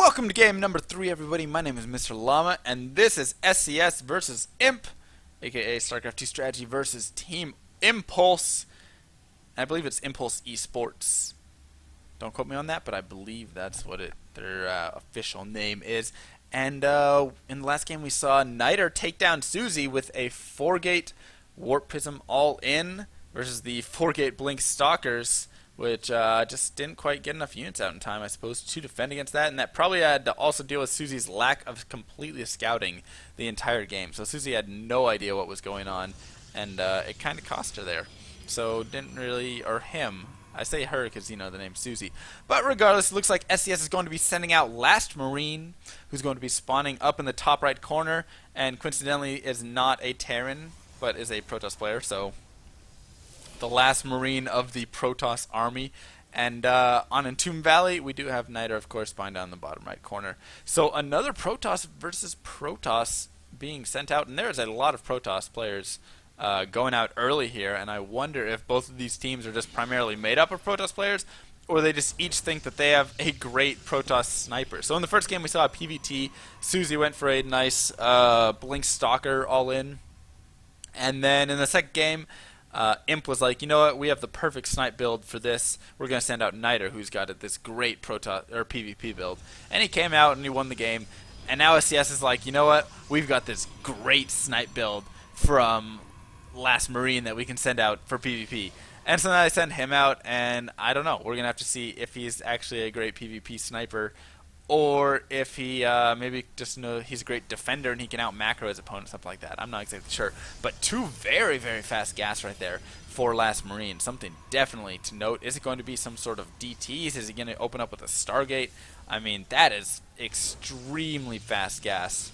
Welcome to game number 3, everybody. My name is Mr. Llama, and this is SCS versus Imp, aka Starcraft 2 Strategy versus Team Impulse. I believe it's Impulse Esports. Don't quote me on that, but I believe that's what their official name is. And in the last game, we saw iKnighter take down Susie with a 4-gate Warp Prism all-in versus the 4-gate Blink Stalkers, which just didn't quite get enough units out in time, I suppose, to defend against that. And that probably had to also deal with Susie's lack of completely scouting the entire game. So Susie had no idea what was going on, and it kind of cost her there. So didn't really, or him. I say her because, you know, the name's Susie. But regardless, it looks like SCS is going to be sending out LastMarine, who's going to be spawning up in the top right corner, and coincidentally is not a Terran, but is a Protoss player, so the last Marine of the Protoss army. And on Entomb Valley, we do have iKnighter, of course, spawning down in the bottom right corner. So another Protoss versus Protoss being sent out, and there's a lot of Protoss players going out early here, and I wonder if both of these teams are just primarily made up of Protoss players, or they just each think that they have a great Protoss sniper. So in the first game we saw a PvT. Susie went for a nice Blink Stalker all in, and then in the second game, Imp was like, you know what, we have the perfect snipe build for this. We're going to send out iKnighter, who's got this great Protoss or PvP build. And he came out and he won the game. And now SCS is like, you know what, we've got this great snipe build from LastMarine that we can send out for PvP. And so then I send him out, and I don't know. We're going to have to see if he's actually a great PvP sniper, or if he maybe just he's a great defender and he can out macro his opponent, something like that. I'm not exactly sure. But two very, very fast gas right there for LastMarine. Something definitely to note. Is it going to be some sort of DTs? Is he going to open up with a Stargate? I mean, that is extremely fast gas.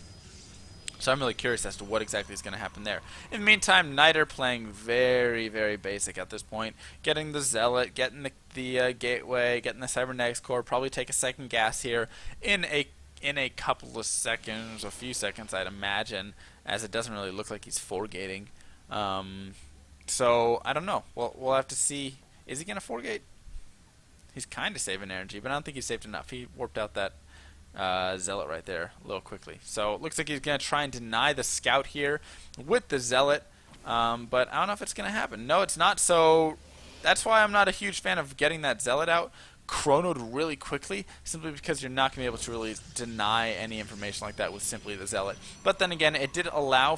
So I'm really curious as to what exactly is going to happen there. In the meantime, iKnighter playing very, very basic at this point. Getting the Zealot, getting the Gateway, getting the Cybernetics Core. Probably take a second gas here in a couple of seconds, a few seconds, I'd imagine, as it doesn't really look like he's 4-gating. So I don't know. We'll have to see. Is he going to 4-gate? He's kind of saving energy, but I don't think he's saved enough. He warped out that Zealot right there a little quickly. So it looks like he's going to try and deny the scout here with the Zealot, but I don't know if it's going to happen. No, it's not, so that's why I'm not a huge fan of getting that Zealot out chronoed really quickly, simply because you're not going to be able to really deny any information like that with simply the Zealot. But then again, it did allow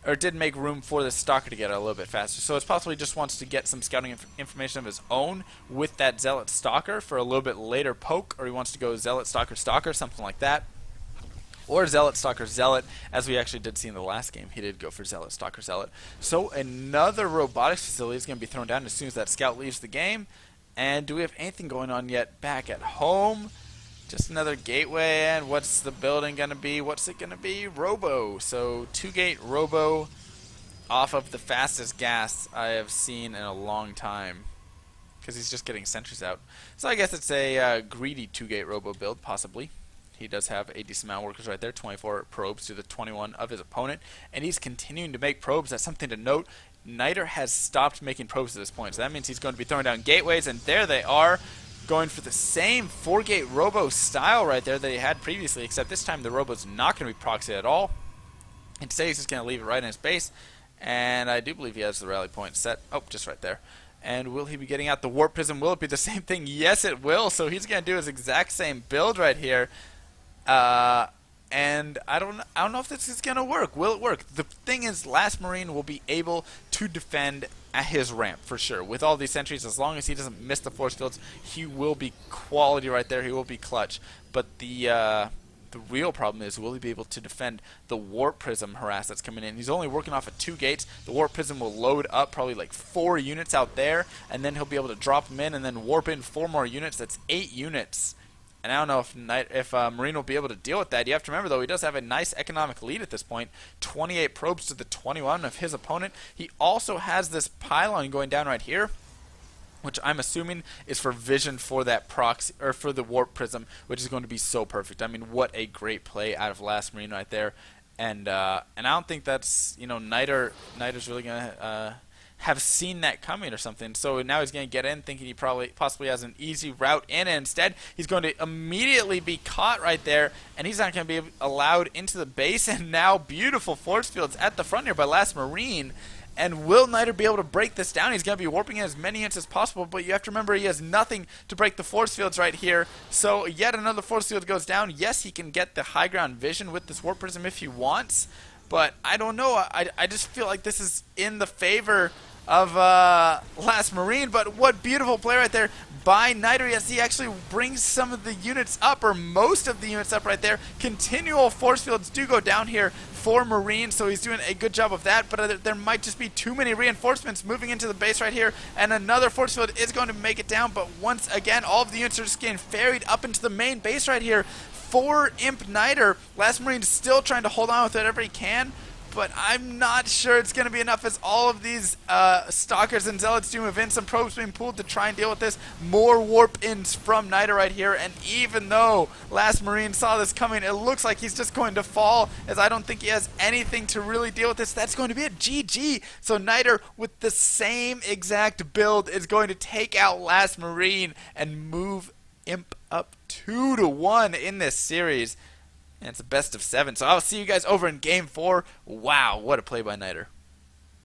or did make room for the Stalker to get a little bit faster. So it's possibly just wants to get some scouting information of his own with that Zealot Stalker for a little bit later poke, or he wants to go Zealot Stalker Stalker, something like that. Or Zealot Stalker Zealot, as we actually did see in the last game. He did go for Zealot Stalker Zealot. So another robotics facility is going to be thrown down as soon as that scout leaves the game. And do we have anything going on yet back at home? Just another gateway, and what's the building going to be? What's it going to be? Robo. So 2-gate Robo off of the fastest gas I have seen in a long time, because he's just getting sentries out. So I guess it's a greedy 2-gate Robo build, possibly. He does have a decent amount of workers right there, 24 probes to the 21 of his opponent, and he's continuing to make probes. That's something to note. iKnighter has stopped making probes at this point, so that means he's going to be throwing down gateways, and there they are. Going for the same 4-gate Robo style right there that he had previously, except this time the Robo's not going to be proxied at all. Instead, he's just going to leave it right in his base, and I do believe he has the rally point set. Oh, just right there. And will he be getting out the Warp Prism? Will it be the same thing? Yes, it will. So he's going to do his exact same build right here. And I don't know if this is going to work. Will it work? The thing is, LastMarine will be able to defend at his ramp for sure. With all these sentries, as long as he doesn't miss the force fields, he will be quality right there. He will be clutch. But the real problem is, will he be able to defend the Warp Prism harass that's coming in? He's only working off of 2 gates. The Warp Prism will load up probably like 4 units out there, and then he'll be able to drop them in and then warp in 4 more units. That's 8 units. And I don't know if Marine will be able to deal with that. You have to remember, though, he does have a nice economic lead at this point. 28 probes to the 21 of his opponent. He also has this pylon going down right here, which I'm assuming is for vision for that proxy, or for the Warp Prism, which is going to be so perfect. I mean, what a great play out of LastMarine right there. And I don't think that's, you know, iKnighter's really going to have seen that coming or something. So now he's going to get in thinking he possibly has an easy route in, and instead he's going to immediately be caught right there, and he's not going to be allowed into the base. And now beautiful force fields at the front here by LastMarine. And will iKnighter be able to break this down? He's going to be warping in as many units as possible, but you have to remember he has nothing to break the force fields right here. So yet another force field goes down. Yes, he can get the high ground vision with this warp prism if he wants, but I don't know. I just feel like this is in the favor of LastMarine. But what beautiful play right there by iKnighter. Yes, he actually brings some of the units up, or most of the units up right there. Continual force fields do go down here for Marine, so he's doing a good job of that, but there might just be too many reinforcements moving into the base right here, and another force field is going to make it down. But once again, all of the units are just getting ferried up into the main base right here for iMpKnighter. LastMarine is still trying to hold on with whatever he can, but I'm not sure it's going to be enough, as all of these Stalkers and Zealots do move in. Some probes being pulled to try and deal with this. More warp-ins from iKnighter right here, and even though LastMarine saw this coming, it looks like he's just going to fall, as I don't think he has anything to really deal with this. That's going to be a GG. So iKnighter, with the same exact build, is going to take out LastMarine and move Imp up 2-1 in this series. And it's a best of 7. So I'll see you guys over in Game 4. Wow, what a play by iKnighter.